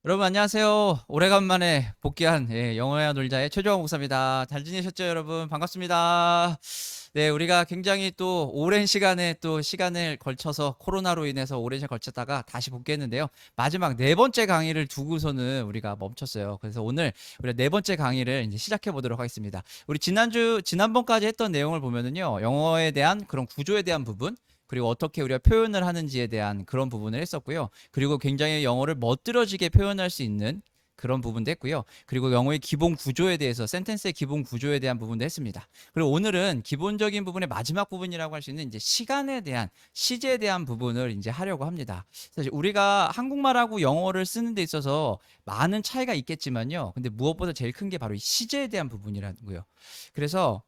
여러분 안녕하세요. 오래간만에 복귀한 영어야 놀자의 최정호 목사입니다. 잘 지내셨죠, 여러분? 반갑습니다. 네, 우리가 굉장히 또 오랜 시간에 또 시간을 걸쳐서 코로나로 인해서 오랜 시간 걸쳤다가 다시 복귀했는데요. 마지막 네 번째 강의를 두고서는 우리가 멈췄어요. 그래서 오늘 우리 네 번째 강의를 이제 시작해 보도록 하겠습니다. 우리 지난번까지 했던 내용을 보면은요, 영어에 대한 그런 구조에 대한 부분, 그리고 어떻게 우리가 표현을 하는지에 대한 그런 부분을 했었고요. 그리고 굉장히 영어를 멋들어지게 표현할 수 있는 그런 부분도 했고요. 그리고 영어의 기본 구조에 대해서 센텐스의 기본 구조에 대한 부분도 했습니다. 그리고 오늘은 기본적인 부분의 마지막 부분이라고 할 수 있는 이제 시간에 대한 시제에 대한 부분을 이제 하려고 합니다. 사실 우리가 한국말하고 영어를 쓰는 데 있어서 많은 차이가 있겠지만요. 근데 무엇보다 제일 큰 게 바로 이 시제에 대한 부분이라는 거예요. 그래서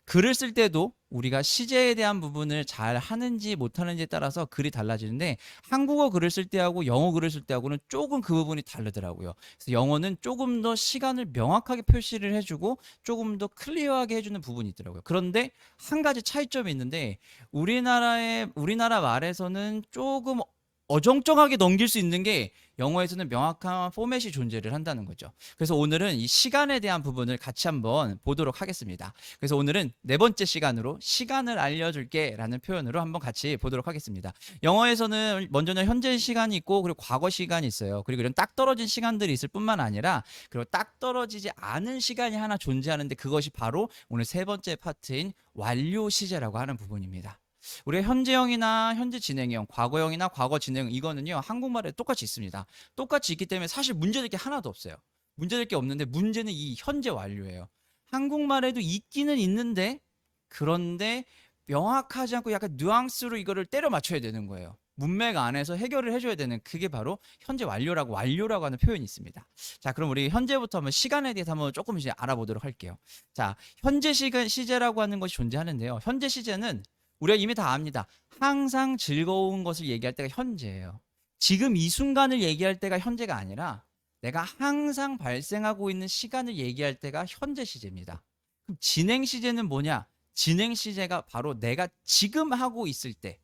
글을 쓸 때도 우리가 시제에 대한 부분을 잘 하는지 못하는지에 따라서 글이 달라지는데 한국어 글을 쓸 때하고 영어 글을 쓸 때하고는 조금 그 부분이 다르더라고요. 그래서 영어는 조금 더 시간을 명확하게 표시를 해주고 조금 더 클리어하게 해주는 부분이 있더라고요. 그런데 한 가지 차이점이 있는데 우리나라 말에서는 조금 어정쩡하게 넘길 수 있는 게 영어에서는 명확한 포맷이 존재를 한다는 거죠. 그래서 오늘은 이 시간에 대한 부분을 같이 한번 보도록 하겠습니다. 그래서 오늘은 네 번째 시간으로 시간을 알려줄게 라는 표현으로 한번 같이 보도록 하겠습니다. 영어에서는 먼저는 현재 시간이 있고 그리고 과거 시간이 있어요. 그리고 이런 딱 떨어진 시간들이 있을 뿐만 아니라 그리고 딱 떨어지지 않은 시간이 하나 존재하는데 그것이 바로 오늘 세 번째 파트인 완료 시제라고 하는 부분입니다. 우리가 현재형이나 현재 진행형, 과거형이나 과거 진행형 이거는요 한국말에 똑같이 있습니다. 똑같이 있기 때문에 사실 문제될 게 하나도 없어요. 문제될 게 없는데 문제는 이 현재 완료예요. 한국말에도 있기는 있는데 그런데 명확하지 않고 약간 뉘앙스로 이거를 때려 맞춰야 되는 거예요. 문맥 안에서 해결을 해줘야 되는 그게 바로 현재 완료라고 하는 표현이 있습니다. 자, 그럼 우리 현재부터 한번 시간에 대해서 한번 조금 이제 알아보도록 할게요. 자, 현재 시제라고 하는 것이 존재하는데요. 현재 시제는 우리가 이미 다 압니다. 항상 즐거운 것을 얘기할 때가 현재예요. 지금 이 순간을 얘기할 때가 현재가 아니라 내가 항상 발생하고 있는 시간을 얘기할 때가 현재 시제입니다. 그럼 진행 시제는 뭐냐? 진행 시제가 바로 내가 지금 하고 있을 때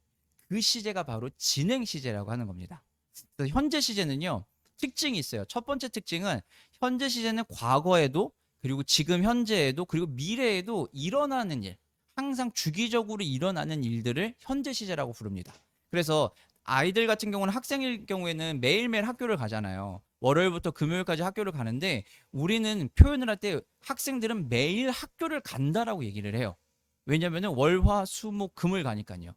그 시제가 바로 진행 시제라고 하는 겁니다. 그래서 현재 시제는요. 특징이 있어요. 첫 번째 특징은 현재 시제는 과거에도 그리고 지금 현재에도 그리고 미래에도 일어나는 일, 항상 주기적으로 일어나는 일들을 현재 시제라고 부릅니다. 그래서 아이들 같은 경우는 학생일 경우에는 매일매일 학교를 가잖아요. 월요일부터 금요일까지 학교를 가는데 우리는 표현을 할 때 학생들은 매일 학교를 간다라고 얘기를 해요. 왜냐면은 월, 화, 수, 목, 금을 가니까요.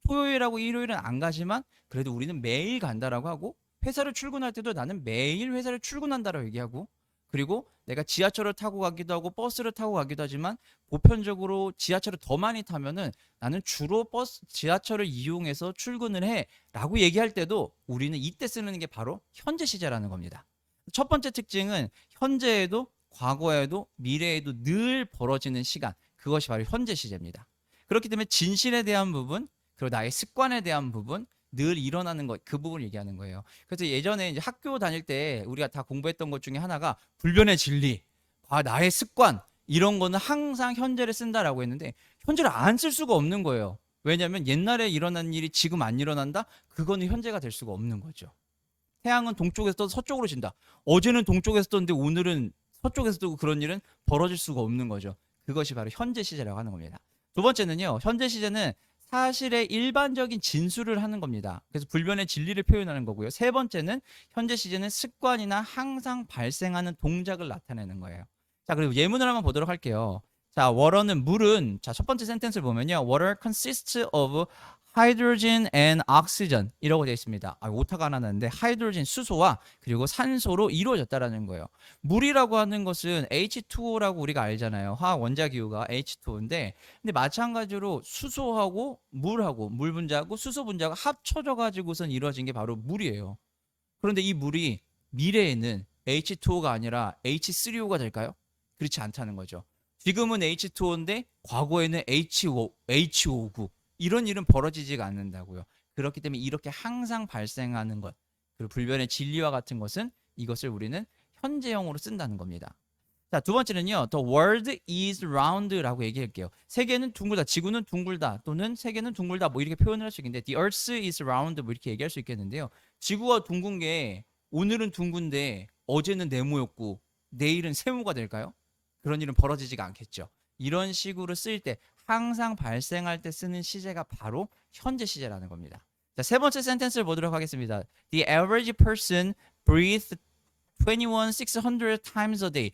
토요일하고 일요일은 안 가지만 그래도 우리는 매일 간다라고 하고 회사를 출근할 때도 나는 매일 회사를 출근한다라고 얘기하고 그리고 내가 지하철을 타고 가기도 하고 버스를 타고 가기도 하지만 보편적으로 지하철을 더 많이 타면은 나는 주로 지하철을 이용해서 출근을 해라고 얘기할 때도 우리는 이때 쓰는 게 바로 현재 시제라는 겁니다. 첫 번째 특징은 현재에도 과거에도 미래에도 늘 벌어지는 시간 그것이 바로 현재 시제입니다. 그렇기 때문에 진실에 대한 부분 그리고 나의 습관에 대한 부분 늘 일어나는 것, 그 부분을 얘기하는 거예요. 그래서 예전에 이제 학교 다닐 때 우리가 다 공부했던 것 중에 하나가 불변의 진리, 나의 습관, 이런 거는 항상 현재를 쓴다라고 했는데 현재를 안 쓸 수가 없는 거예요. 왜냐하면 옛날에 일어난 일이 지금 안 일어난다? 그거는 현재가 될 수가 없는 거죠. 태양은 동쪽에서 떠서 서쪽으로 진다. 어제는 동쪽에서 떴는데 오늘은 서쪽에서 뜨고 그런 일은 벌어질 수가 없는 거죠. 그것이 바로 현재 시제라고 하는 겁니다. 두 번째는요. 현재 시제는 사실의 일반적인 진술을 하는 겁니다. 그래서 불변의 진리를 표현하는 거고요. 세 번째는 현재 시제는 습관이나 항상 발생하는 동작을 나타내는 거예요. 자, 그리고 예문을 한번 보도록 할게요. 자, water는 물은 자, 첫 번째 센텐스를 보면요. Water consists of hydrogen and oxygen 이라고 되어 있습니다. 오타가 하나 나는데 하이드로젠 수소와 그리고 산소로 이루어졌다라는 거예요. 물이라고 하는 것은 H2O라고 우리가 알잖아요. 화학 원자 기호가 H2O인데 근데 마찬가지로 수소하고 물하고 물 분자하고 수소 분자가 합쳐져 가지고선 이루어진 게 바로 물이에요. 그런데 이 물이 미래에는 H2O가 아니라 H3O가 될까요? 그렇지 않다는 거죠. 지금은 H2O인데 과거에는 HO고 이런 일은 벌어지지가 않는다고요. 그렇기 때문에 이렇게 항상 발생하는 것, 그리고 불변의 진리와 같은 것은 이것을 우리는 현재형으로 쓴다는 겁니다. 자, 두 번째는요. The world is round라고 얘기할게요. 세계는 둥글다, 지구는 둥글다, 또는 세계는 둥글다 뭐 이렇게 표현을 할 수 있는데 The earth is round 뭐 이렇게 얘기할 수 있겠는데요. 지구가 둥근 게 오늘은 둥근데 어제는 네모였고 내일은 세모가 될까요? 그런 일은 벌어지지가 않겠죠. 이런 식으로 쓸 때 항상 발생할 때 쓰는 시제가 바로 현재 시제라는 겁니다. 자, 세 번째 센텐스를 보도록 하겠습니다. The average person breathes 21,600 times a day.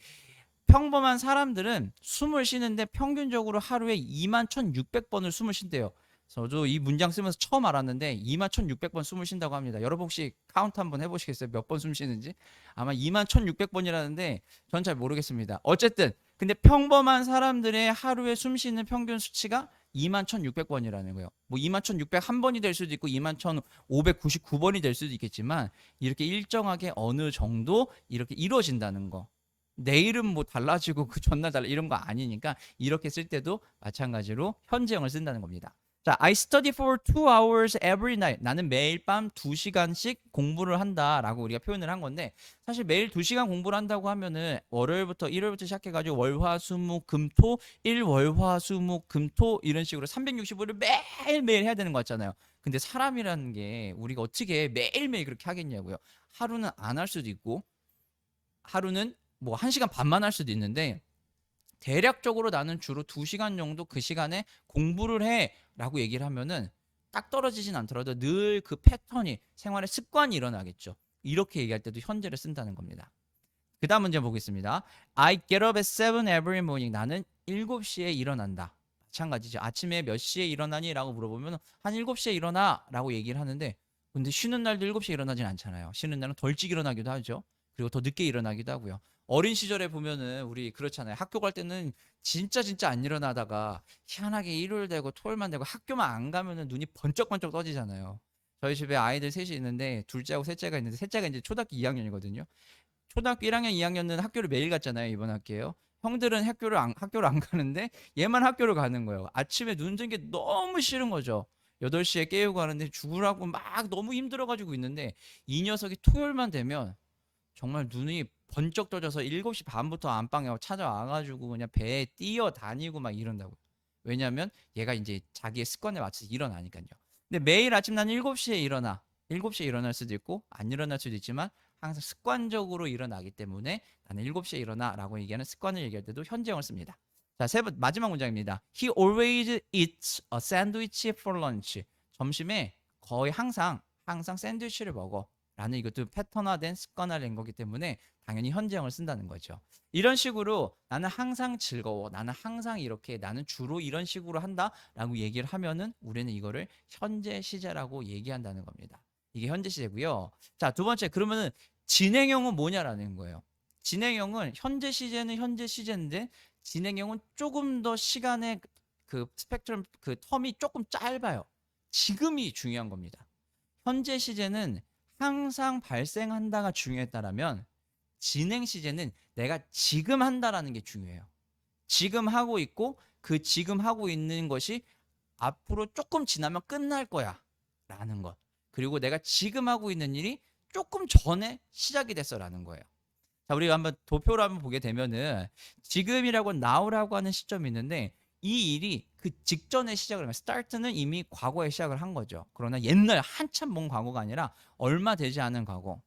평범한 사람들은 숨을 쉬는데 평균적으로 하루에 21,600번을 숨을 쉰대요. 저도 이 문장 쓰면서 처음 알았는데 21,600번 숨을 쉰다고 합니다. 여러분 혹시 카운트 한번 해보시겠어요? 몇 번 숨 쉬는지? 아마 21,600번이라는데 전 잘 모르겠습니다. 어쨌든 근데 평범한 사람들의 하루에 숨 쉬는 평균 수치가 21,600번이라는 거예요. 뭐 21,601번이 될 수도 있고 21,599번이 될 수도 있겠지만 이렇게 일정하게 어느 정도 이렇게 이루어진다는 거. 내일은 뭐 달라지고 그 전날 달라 이런 거 아니니까 이렇게 쓸 때도 마찬가지로 현재형을 쓴다는 겁니다. 자, I study for 2 hours every night. 나는 매일 밤 2시간씩 공부를 한다라고 우리가 표현을 한 건데 사실 매일 2시간 공부를 한다고 하면은 월요일부터 일요일부터 시작해가지고 월화수목금토 일월화수목금토 이런 식으로 365를 매일매일 해야 되는 거 같잖아요. 근데 사람이라는 게 우리가 어떻게 매일매일 그렇게 하겠냐고요. 하루는 안 할 수도 있고 하루는 뭐 1시간 반만 할 수도 있는데 대략적으로 나는 주로 2시간 정도 그 시간에 공부를 해 라고 얘기를 하면은 딱 떨어지진 않더라도 늘 그 패턴이 생활의 습관이 일어나겠죠. 이렇게 얘기할 때도 현재를 쓴다는 겁니다. 그 다음 문제 보겠습니다. I get up at 7 every morning. 나는 7시에 일어난다. 마찬가지죠. 아침에 몇 시에 일어나니? 라고 물어보면 한 7시에 일어나 라고 얘기를 하는데 근데 쉬는 날도 7시에 일어나진 않잖아요. 쉬는 날은 덜 일찍 일어나기도 하죠. 그리고 더 늦게 일어나기도 하고요. 어린 시절에 보면은 우리 그렇잖아요. 학교 갈 때는 진짜 안 일어나다가 희한하게 일요일 되고 토요일만 되고 학교만 안 가면은 눈이 번쩍번쩍 떠지잖아요. 저희 집에 아이들 셋이 있는데 둘째하고 셋째가 있는데 셋째가 이제 초등학교 2학년이거든요. 초등학교 1학년, 2학년은 학교를 매일 갔잖아요. 이번 학기에요. 형들은 학교를 안 가는데 얘만 학교를 가는 거예요. 아침에 눈 뜬 게 너무 싫은 거죠. 8시에 깨우고 하는데 죽으라고 막 너무 힘들어가지고 있는데 이 녀석이 토요일만 되면 정말 눈이 번쩍 떠져서 7시 반부터 안방에 찾아와가지고 그냥 배에 뛰어다니고 막 이런다고. 왜냐면 얘가 이제 자기의 습관에 맞춰서 일어나니까요. 근데 매일 아침 난 7시에 일어나. 7시에 일어날 수도 있고 안 일어날 수도 있지만 항상 습관적으로 일어나기 때문에 나는 7시에 일어나라고 얘기하는 습관을 얘기할 때도 현재형을 씁니다. 자, 마지막 문장입니다. He always eats a sandwich for lunch. 점심에 거의 항상 샌드위치를 먹어. 라는 이것도 패턴화된 습관화된 거기 때문에 당연히 현재형을 쓴다는 거죠. 이런 식으로 나는 항상 즐거워. 나는 항상 이렇게 나는 주로 이런 식으로 한다라고 얘기를 하면은 우리는 이거를 현재 시제라고 얘기한다는 겁니다. 이게 현재 시제고요. 자, 두 번째 그러면은 진행형은 뭐냐라는 거예요. 진행형은 현재 시제는 현재 시제인데 진행형은 조금 더 시간의 그 스펙트럼 그 텀이 조금 짧아요. 지금이 중요한 겁니다. 현재 시제는 항상 발생한다가 중요했다라면 진행 시제는 내가 지금 한다라는 게 중요해요. 지금 하고 있고 그 지금 하고 있는 것이 앞으로 조금 지나면 끝날 거야 라는 것. 그리고 내가 지금 하고 있는 일이 조금 전에 시작이 됐어라는 거예요. 자, 우리가 한번 도표를 한번 보게 되면은 지금이라고 now라고 하는 시점이 있는데 이 일이 그 직전에 시작을 하면 start는 이미 과거에 시작을 한 거죠. 그러나 옛날 한참 먼 과거가 아니라 얼마 되지 않은 과거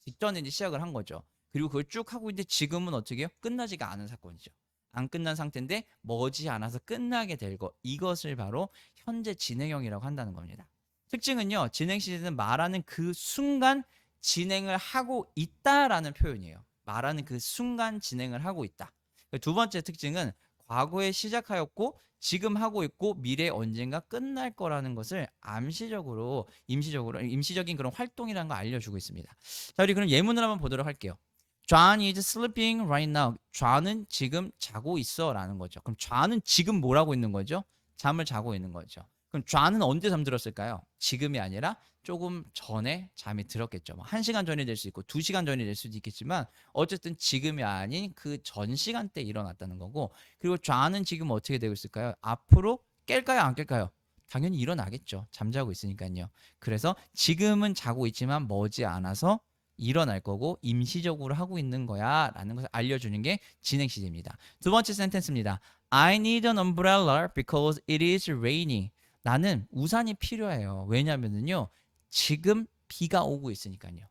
직전에 이제 시작을 한 거죠. 그리고 그걸 쭉 하고 있는데 지금은 어떻게 해요? 끝나지가 않은 사건이죠. 안 끝난 상태인데 머지않아서 끝나게 될 것. 이것을 바로 현재 진행형이라고 한다는 겁니다. 특징은요. 진행 시제는 말하는 그 순간 진행을 하고 있다라는 표현이에요. 말하는 그 순간 진행을 하고 있다. 두 번째 특징은 과거에 시작하였고 지금 하고 있고 미래 언젠가 끝날 거라는 것을 암시적으로 임시적인 그런 활동이라는 걸 알려주고 있습니다. 자, 우리 그럼 예문을 한번 보도록 할게요. John is sleeping right now. John은 지금 자고 있어라는 거죠. 그럼 John은 지금 뭘 하고 있는 거죠? 잠을 자고 있는 거죠. 그럼 John은 언제 잠들었을까요? 지금이 아니라 조금 전에 잠이 들었겠죠. 뭐 1시간 전이 될 수 있고 2시간 전이 될 수도 있겠지만 어쨌든 지금이 아닌 그 전 시간대에 일어났다는 거고 그리고 John은 지금 어떻게 되고 있을까요? 앞으로 깰까요? 안 깰까요? 당연히 일어나겠죠. 잠자고 있으니까요. 그래서 지금은 자고 있지만 머지않아서 일어날 거고 임시적으로 하고 있는 거야 라는 것을 알려주는 게 진행 시제입니다. 두 번째 센텐스입니다. I need an umbrella because it is raining. 나는 우산이 필요해요. 왜냐면은요 지금 비가 오고 있으니까요.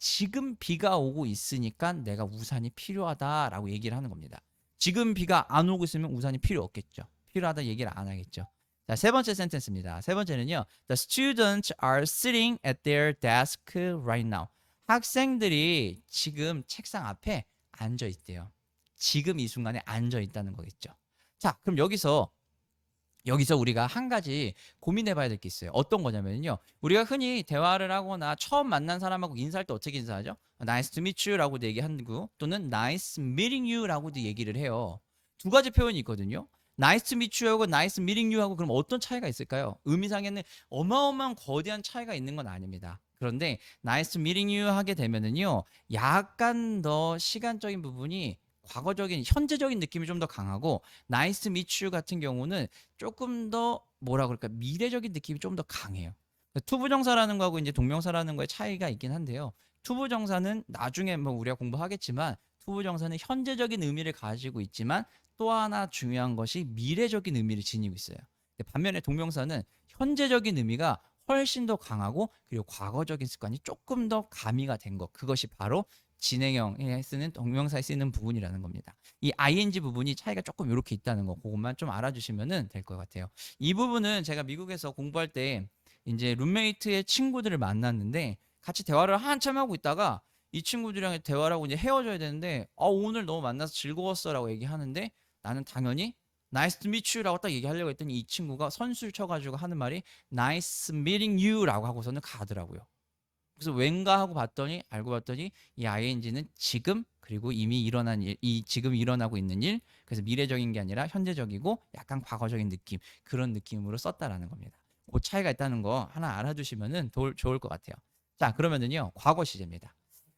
지금 비가 오고 있으니까 내가 우산이 필요하다라고 얘기를 하는 겁니다. 지금 비가 안 오고 있으면 우산이 필요 없겠죠. 필요하다 얘기를 안 하겠죠. 자, 세 번째 센텐스입니다. 세 번째는요. The students are sitting at their desk right now. 학생들이 지금 책상 앞에 앉아 있대요. 지금 이 순간에 앉아 있다는 거겠죠. 자, 그럼 여기서 우리가 한 가지 고민해 봐야 될 게 있어요. 어떤 거냐면요. 우리가 흔히 대화를 하거나 처음 만난 사람하고 인사할 때 어떻게 인사하죠? Nice to meet you라고도 얘기하고 또는 Nice meeting you라고도 얘기를 해요. 두 가지 표현이 있거든요. Nice to meet you하고 Nice meeting you하고 그럼 어떤 차이가 있을까요? 의미상에는 어마어마한 거대한 차이가 있는 건 아닙니다. 그런데 Nice to meeting you 하게 되면은요. 약간 더 시간적인 부분이 과거적인 현재적인 느낌이 좀 더 강하고 나이스 미츠 같은 경우는 조금 더 뭐라 그럴까 미래적인 느낌이 좀 더 강해요. 투부정사라는 거하고 이제 동명사라는 거의 차이가 있긴 한데요. 투부정사는 나중에 뭐 우리가 공부하겠지만 투부정사는 현재적인 의미를 가지고 있지만 또 하나 중요한 것이 미래적인 의미를 지니고 있어요. 반면에 동명사는 현재적인 의미가 훨씬 더 강하고 그리고 과거적인 습관이 조금 더 가미가 된 것. 그것이 바로 진행형에 쓰는 동명사에 쓰는 부분이라는 겁니다. 이 ing 부분이 차이가 조금 이렇게 있다는 거 그것만 좀 알아주시면 될 것 같아요. 이 부분은 제가 미국에서 공부할 때 이제 룸메이트의 친구들을 만났는데 같이 대화를 한참 하고 있다가 이 친구들이랑 대화를 하고 이제 헤어져야 되는데 오늘 너무 만나서 즐거웠어라고 얘기하는데 나는 당연히 Nice to meet you라고 딱 얘기하려고 했더니 이 친구가 선수를 쳐가지고 하는 말이 Nice meeting you라고 하고서는 가더라고요. 그래서 왠가 하고 봤더니 알고 봤더니 이 ing는 지금 그리고 이미 일어난 일, 이 지금 일어나고 있는 일, 그래서 미래적인 게 아니라 현재적이고 약간 과거적인 느낌 그런 느낌으로 썼다라는 겁니다. 그 차이가 있다는 거 하나 알아두시면은 좋을 것 같아요. 자, 그러면은요 과거 시제입니다.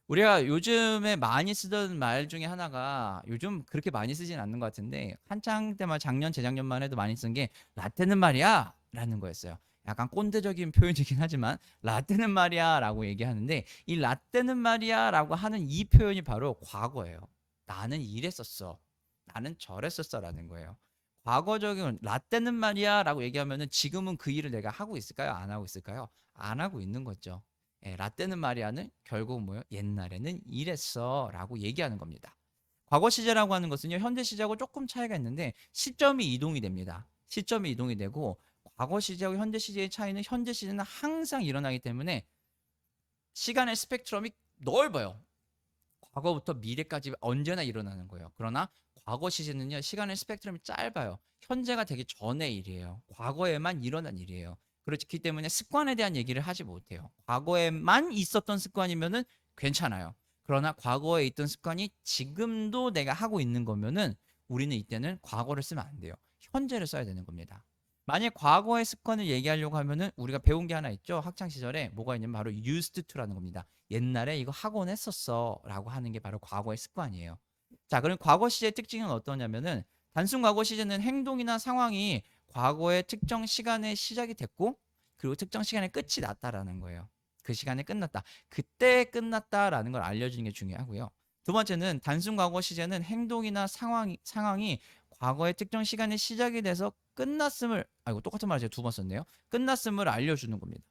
우리가 요즘에 많이 쓰던 말 중에 하나가 요즘 그렇게 많이 쓰진 않는 것 같은데 한창 때만 작년 재작년만 해도 많이 쓴 게 라떼는 말이야 라는 거였어요. 약간 꼰대적인 표현이긴 하지만 라떼는 말이야 라고 얘기하는데 이 라떼는 말이야 라고 하는 이 표현이 바로 과거예요. 나는 이랬었어. 나는 저랬었어 라는 거예요. 과거적인 라떼는 말이야 라고 얘기하면은 지금은 그 일을 내가 하고 있을까요? 안 하고 있을까요? 안 하고 있는 거죠. 라떼는 말이야는 결국 뭐요? 옛날에는 이랬어 라고 얘기하는 겁니다. 과거 시제라고 하는 것은요. 현재 시제하고 조금 차이가 있는데 시점이 이동이 됩니다. 시점이 이동이 되고 과거 시제하고 현재 시제의 차이는 현재 시제는 항상 일어나기 때문에 시간의 스펙트럼이 넓어요. 과거부터 미래까지 언제나 일어나는 거예요. 그러나 과거 시제는요. 시간의 스펙트럼이 짧아요. 현재가 되기 전의 일이에요. 과거에만 일어난 일이에요. 그렇기 때문에 습관에 대한 얘기를 하지 못해요. 과거에만 있었던 습관이면은 괜찮아요. 그러나 과거에 있던 습관이 지금도 내가 하고 있는 거면은 우리는 이때는 과거를 쓰면 안 돼요. 현재를 써야 되는 겁니다. 만약 과거의 습관을 얘기하려고 하면은 우리가 배운 게 하나 있죠. 학창 시절에 뭐가 있냐면 바로 used to라는 겁니다. 옛날에 이거 하곤 했었어 라고 하는 게 바로 과거의 습관이에요. 자, 그럼 과거 시제의 특징은 어떠냐면은 단순 과거 시제는 행동이나 상황이 과거의 특정 시간에 시작이 됐고 그리고 특정 시간에 끝이 났다라는 거예요. 그 시간에 끝났다. 그때 끝났다라는 걸 알려주는 게 중요하고요. 두 번째는 단순 과거 시제는 행동이나 상황이 과거의 특정 시간에 시작이 돼서 끝났음을 이거 똑같은 말 제가 두 번 썼네요. 끝났음을 알려주는 겁니다.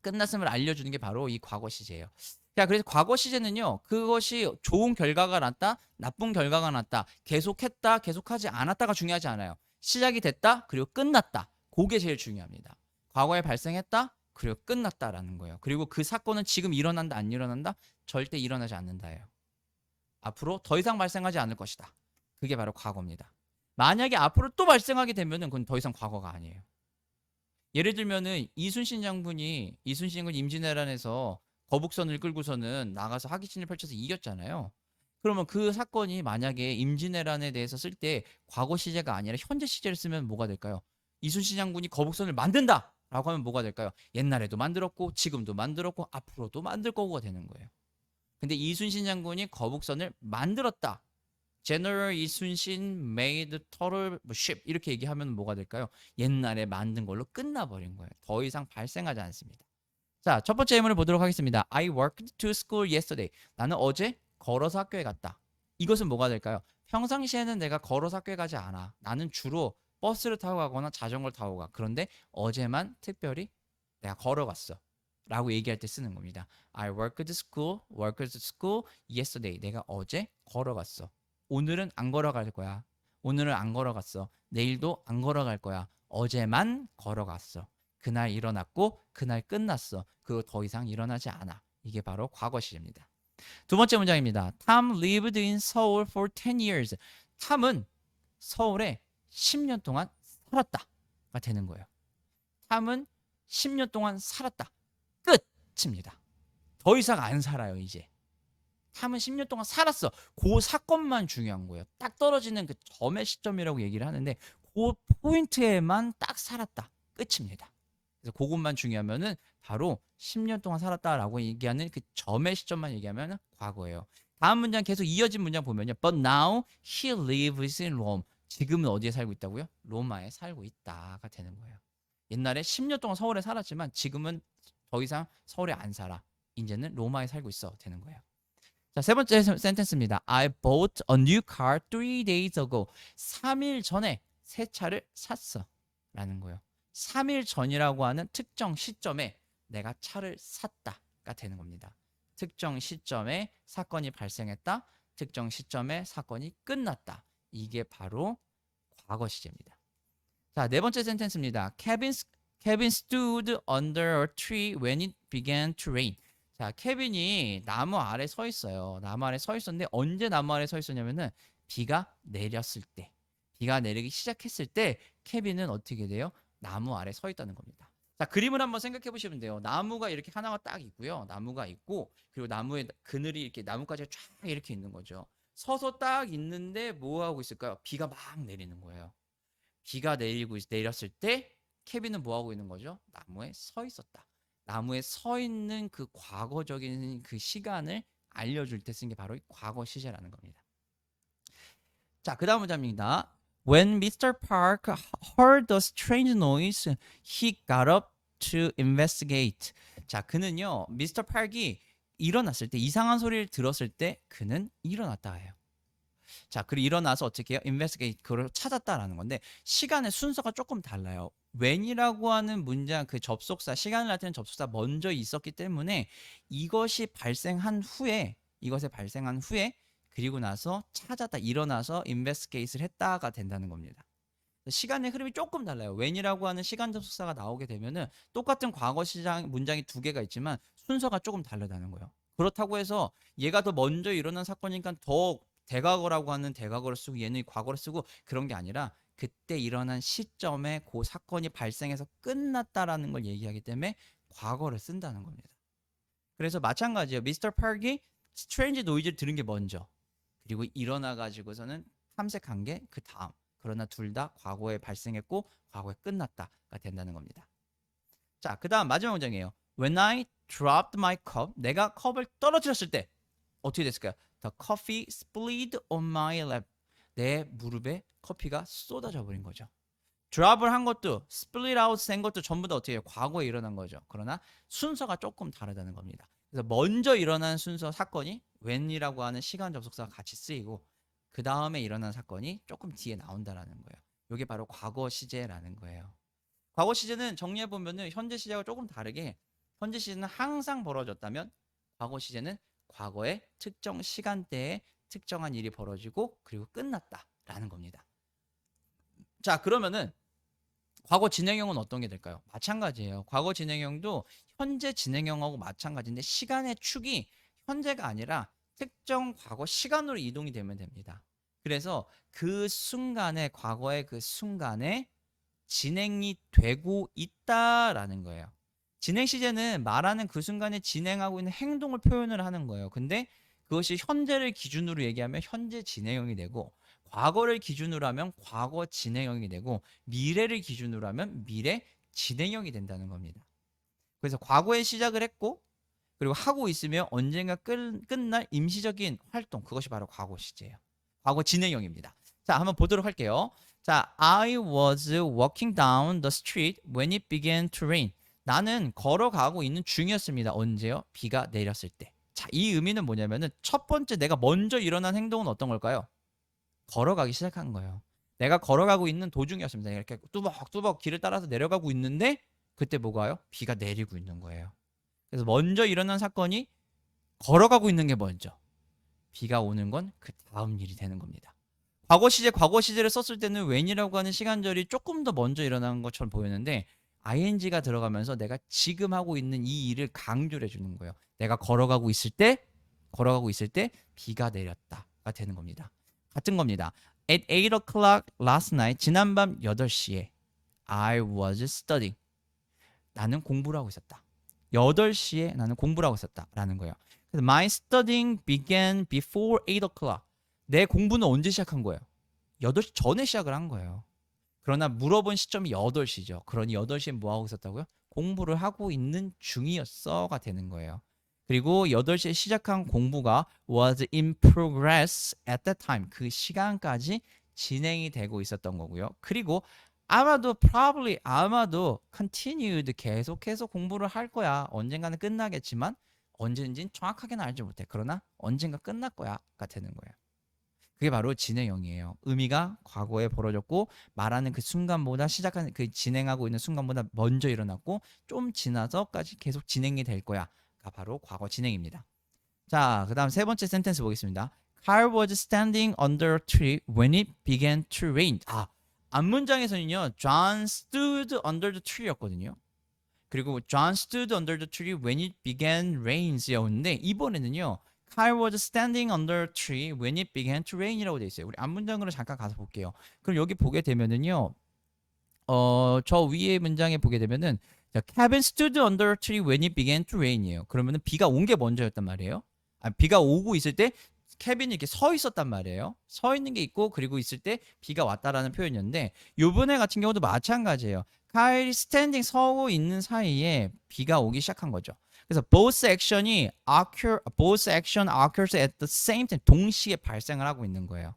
끝났음을 알려주는 게 바로 이 과거 시제예요. 자, 그래서 과거 시제는요. 그것이 좋은 결과가 났다, 나쁜 결과가 났다, 계속했다, 계속하지 않았다가 중요하지 않아요. 시작이 됐다, 그리고 끝났다. 그게 제일 중요합니다. 과거에 발생했다, 그리고 끝났다라는 거예요. 그리고 그 사건은 지금 일어난다, 안 일어난다? 절대 일어나지 않는다예요. 앞으로 더 이상 발생하지 않을 것이다. 그게 바로 과거입니다. 만약에 앞으로 또 발생하게 되면은 그건 더 이상 과거가 아니에요. 예를 들면은 이순신 장군이 임진왜란에서 거북선을 끌고서는 나가서 하기신을 펼쳐서 이겼잖아요. 그러면 그 사건이 만약에 임진왜란에 대해서 쓸 때 과거 시제가 아니라 현재 시제를 쓰면 뭐가 될까요? 이순신 장군이 거북선을 만든다! 라고 하면 뭐가 될까요? 옛날에도 만들었고 지금도 만들었고 앞으로도 만들 거고가 되는 거예요. 근데 이순신 장군이 거북선을 만들었다. General 이순신 made turtle ship 이렇게 얘기하면 뭐가 될까요? 옛날에 만든 걸로 끝나버린 거예요. 더 이상 발생하지 않습니다. 자, 첫 번째 예문을 보도록 하겠습니다. I walked to school yesterday. 나는 어제 걸어서 학교에 갔다. 이것은 뭐가 될까요? 평상시에는 내가 걸어서 학교에 가지 않아. 나는 주로 버스를 타고 가거나 자전거를 타고 가. 그런데 어제만 특별히 내가 걸어갔어. 라고 얘기할 때 쓰는 겁니다. I walked to school yesterday. 내가 어제 걸어갔어. 오늘은 안 걸어갈 거야. 오늘은 안 걸어갔어. 내일도 안 걸어갈 거야. 어제만 걸어갔어. 그날 일어났고 그날 끝났어. 그리고 더 이상 일어나지 않아. 이게 바로 과거 시제입니다. 두 번째 문장입니다. Tom lived in Seoul for 10 years. 탐은 서울에 10년 동안 살았다가 되는 거예요. 탐은 10년 동안 살았다. 끝입니다. 더 이상 안 살아요, 이제. 탐은 10년 동안 살았어. 그 사건만 중요한 거예요. 딱 떨어지는 그 점의 시점이라고 얘기를 하는데 그 포인트에만 딱 살았다. 끝입니다. 그래서 그것만 중요하면은 바로 10년 동안 살았다라고 얘기하는 그 점의 시점만 얘기하면 과거예요. 다음 문장 계속 이어진 문장 보면요. But now he lives in Rome. 지금은 어디에 살고 있다고요? 로마에 살고 있다가 되는 거예요. 옛날에 10년 동안 서울에 살았지만 지금은 더 이상 서울에 안 살아. 이제는 로마에 살고 있어 되는 거예요. 자, 세 번째 센텐스입니다. I bought a new car 3 days ago. 3일 전에 새 차를 샀어. 라는 거예요. 3일 전이라고 하는 특정 시점에 내가 차를 샀다가 되는 겁니다. 특정 시점에 사건이 발생했다. 특정 시점에 사건이 끝났다. 이게 바로 과거 시제입니다. 자, 네 번째 센텐스입니다. Kevin stood under a tree when it began to rain. 자, 케빈이 나무 아래 서 있어요. 나무 아래 서 있었는데 언제 나무 아래 서 있었냐면은 비가 내렸을 때, 비가 내리기 시작했을 때 케빈은 어떻게 돼요? 나무 아래 서 있다는 겁니다. 자, 그림을 한번 생각해 보시면 돼요. 나무가 이렇게 하나가 딱 있고요. 나무가 있고 그리고 나무에 그늘이 이렇게 나뭇가지가 쫙 이렇게 있는 거죠. 서서 딱 있는데 뭐 하고 있을까요? 비가 막 내리는 거예요. 비가 내렸을 때 케빈은 뭐 하고 있는 거죠? 나무에 서 있었다. 나무에 서 있는 그 과거적인 그 시간을 알려줄 때 쓴 게 바로 과거 시제라는 겁니다. 자, 그 다음 문장입니다. When Mr. Park heard a strange noise, he got up to investigate. 자, 그는요, 미스터 파크이 일어났을 때, 이상한 소리를 들었을 때 그는 일어났다 해요. 자, 그리고 일어나서 어떻게 해요? investigate, 그걸 찾았다라는 건데 시간의 순서가 조금 달라요. when이라고 하는 문장 그 접속사, 시간을 나타내는 접속사 먼저 있었기 때문에 이것이 발생한 후에 그리고 나서 찾았다, 일어나서 investigate를 했다가 된다는 겁니다. 시간의 흐름이 조금 달라요. when이라고 하는 시간 접속사가 나오게 되면은 똑같은 과거 시장 문장이 두 개가 있지만 순서가 조금 다르다는 거예요. 그렇다고 해서 얘가 더 먼저 일어난 사건이니까 더 대과거라고 하는 대과거를 쓰고 얘는 과거를 쓰고 그런 게 아니라 그때 일어난 시점에 그 사건이 발생해서 끝났다라는 걸 얘기하기 때문에 과거를 쓴다는 겁니다. 그래서 마찬가지예요. 미스터 파크이 스트레인지 노이즈를 들은 게 먼저, 그리고 일어나 가지고서는 탐색한 게 그 다음. 그러나 둘 다 과거에 발생했고 과거에 끝났다가 된다는 겁니다. 자, 그 다음 마지막 문장이에요. When I dropped my cup, 내가 컵을 떨어뜨렸을 때 어떻게 됐을까요? The coffee spilled on my lap. 내 무릎에 커피가 쏟아져 버린 거죠. 드랍을 한 것도 split out 된 것도 전부 다 어떻게 해요? 과거에 일어난 거죠. 그러나 순서가 조금 다르다는 겁니다. 그래서 먼저 일어난 순서 사건이 when이라고 하는 시간 접속사가 같이 쓰이고 그 다음에 일어난 사건이 조금 뒤에 나온다라는 거예요. 이게 바로 과거 시제라는 거예요. 과거 시제는 정리해 보면은 현재 시제와 조금 다르게 현재 시제는 항상 벌어졌다면 과거 시제는 과거의 특정 시간대에 특정한 일이 벌어지고 그리고 끝났다라는 겁니다. 자, 그러면은 과거 진행형은 어떤 게 될까요? 마찬가지예요. 과거 진행형도 현재 진행형하고 마찬가지인데 시간의 축이 현재가 아니라 특정 과거 시간으로 이동이 되면 됩니다. 그래서 그 순간에 과거의 그 순간에 진행이 되고 있다라는 거예요. 진행 시제는 말하는 그 순간에 진행하고 있는 행동을 표현을 하는 거예요. 근데 그것이 현재를 기준으로 얘기하면 현재 진행형이 되고 과거를 기준으로 하면 과거 진행형이 되고 미래를 기준으로 하면 미래 진행형이 된다는 겁니다. 그래서 과거에 시작을 했고 그리고 하고 있으면 언젠가 끝날 임시적인 활동, 그것이 바로 과거 시제예요. 과거 진행형입니다. 자, 한번 보도록 할게요. 자, I was walking down the street when it began to rain. 나는 걸어가고 있는 중이었습니다. 언제요? 비가 내렸을 때. 자, 이 의미는 뭐냐면은 첫 번째 내가 먼저 일어난 행동은 어떤 걸까요? 걸어가기 시작한 거예요. 내가 걸어가고 있는 도중이었습니다. 이렇게 뚜벅뚜벅 길을 따라서 내려가고 있는데 그때 뭐가요? 비가 내리고 있는 거예요. 그래서 먼저 일어난 사건이 걸어가고 있는 게 먼저. 비가 오는 건 그 다음 일이 되는 겁니다. 과거 시제를 썼을 때는 when이라고 하는 시간절이 조금 더 먼저 일어난 것처럼 보였는데 ing가 들어가면서 내가 지금 하고 있는 이 일을 강조를 해주는 거예요. 내가 걸어가고 있을 때 비가 내렸다가 되는 겁니다. 같은 겁니다. At 8 o'clock last night, 지난밤 8시에 I was studying. 나는 공부를 하고 있었다. 8시에 나는 공부를 하고 있었다라는 거예요. 그래서 my studying began before 8 o'clock. 내 공부는 언제 시작한 거예요? 8시 전에 시작을 한 거예요. 그러나 물어본 시점이 8시죠. 그러니 8시에 뭐 하고 있었다고요? 공부를 하고 있는 중이었어가 되는 거예요. 그리고 8시에 시작한 공부가 was in progress at that time. 그 시간까지 진행이 되고 있었던 거고요. 그리고 아마도 continued 계속해서 공부를 할 거야. 언젠가는 끝나겠지만 언제인지는 정확하게는 알지 못해. 그러나 언젠가 끝날 거야가 되는 거예요. 그게 바로 진행형이에요. 의미가 과거에 벌어졌고 말하는 그 순간보다 시작하는 그 진행하고 있는 순간보다 먼저 일어났고 좀 지나서까지 계속 진행이 될 거야가 바로 과거 진행입니다. 자, 그다음 세 번째 센텐스 보겠습니다. Carl was standing under a tree when it began to rain. 앞문장에서는요. John stood under the tree였거든요. 그리고 John stood under the tree when it began rains였는데 이번에는요. Kyle was standing under a tree when it began to rain이라고 돼 있어요. 우리 앞문장으로 잠깐 가서 볼게요. 그럼 여기 보게 되면은요. 저 위에 문장에 보게 되면은 Kevin stood under a tree when it began to rain이에요. 그러면은 비가 온 게 먼저였단 말이에요. 비가 오고 있을 때 케빈이 이렇게 서 있었단 말이에요. 서 있는 게 있고 그리고 있을 때 비가 왔다라는 표현이었는데 요번에 같은 경우도 마찬가지예요. 카일이 스탠딩 서고 있는 사이에 비가 오기 시작한 거죠. 그래서 both action occurs at the same time. 동시에 발생을 하고 있는 거예요.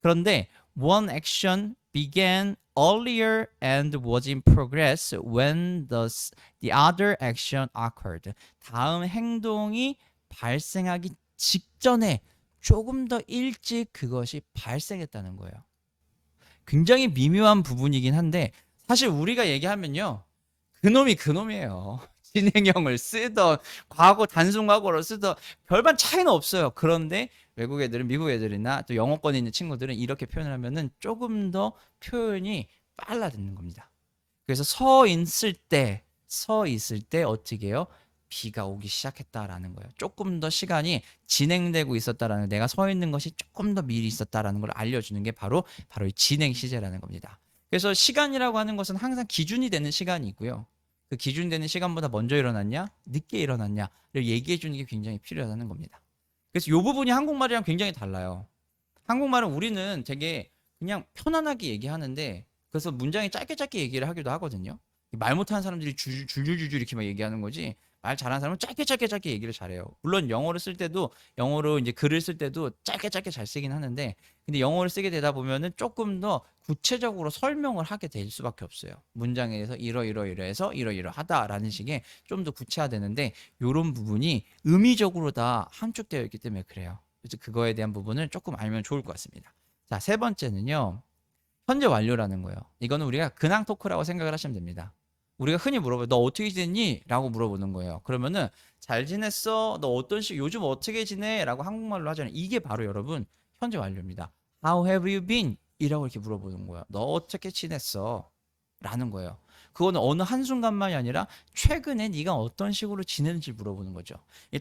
그런데 one action began earlier and was in progress when the other action occurred. 다음 행동이 발생하기 직전에 조금 더 일찍 그것이 발생했다는 거예요. 굉장히 미묘한 부분이긴 한데 사실 우리가 얘기하면요. 그놈이 그놈이에요. 진행형을 쓰던 과거 단순 과거로 쓰던 별반 차이는 없어요. 그런데 외국 애들은 미국 애들이나 또 영어권에 있는 친구들은 이렇게 표현을 하면은 조금 더 표현이 빨라지는 겁니다. 그래서 서 있을 때 어떻게 해요? 비가 오기 시작했다라는 거예요. 조금 더 시간이 진행되고 있었다라는 내가 서 있는 것이 조금 더 미리 있었다라는 걸 알려주는 게 바로 이 진행 시제라는 겁니다. 그래서 시간이라고 하는 것은 항상 기준이 되는 시간이 있고요. 그 기준 되는 시간보다 먼저 일어났냐, 늦게 일어났냐를 얘기해 주는 게 굉장히 필요하다는 겁니다. 그래서 이 부분이 한국말이랑 굉장히 달라요. 한국말은 우리는 되게 그냥 편안하게 얘기하는데 그래서 문장이 짧게 얘기를 하기도 하거든요. 말 못하는 사람들이 줄줄줄줄 이렇게 막 얘기하는 거지 말 잘하는 사람은 짧게 얘기를 잘해요. 물론 영어를 쓸 때도 영어로 이제 글을 쓸 때도 짧게 잘 쓰긴 하는데 근데 영어를 쓰게 되다 보면은 조금 더 구체적으로 설명을 하게 될 수밖에 없어요. 문장에 대해서 이러해서 이러하다라는 식의 좀 더 구체화되는데 이런 부분이 의미적으로 다 함축되어 있기 때문에 그래요. 그래서 그거에 대한 부분을 조금 알면 좋을 것 같습니다. 자, 세 번째는요. 현재 완료라는 거예요. 이거는 우리가 근황 토크라고 생각을 하시면 됩니다. 우리가 흔히 물어봐요. 너 어떻게 지냈니? 라고 물어보는 거예요. 그러면은 잘 지냈어? 너 요즘 어떻게 지내? 라고 한국말로 하잖아요. 이게 바로 여러분 현재 완료입니다. How have you been? 이라고 이렇게 물어보는 거예요. 너 어떻게 지냈어? 라는 거예요. 그거는 어느 한순간만이 아니라 최근에 네가 어떤 식으로 지내는지 물어보는 거죠.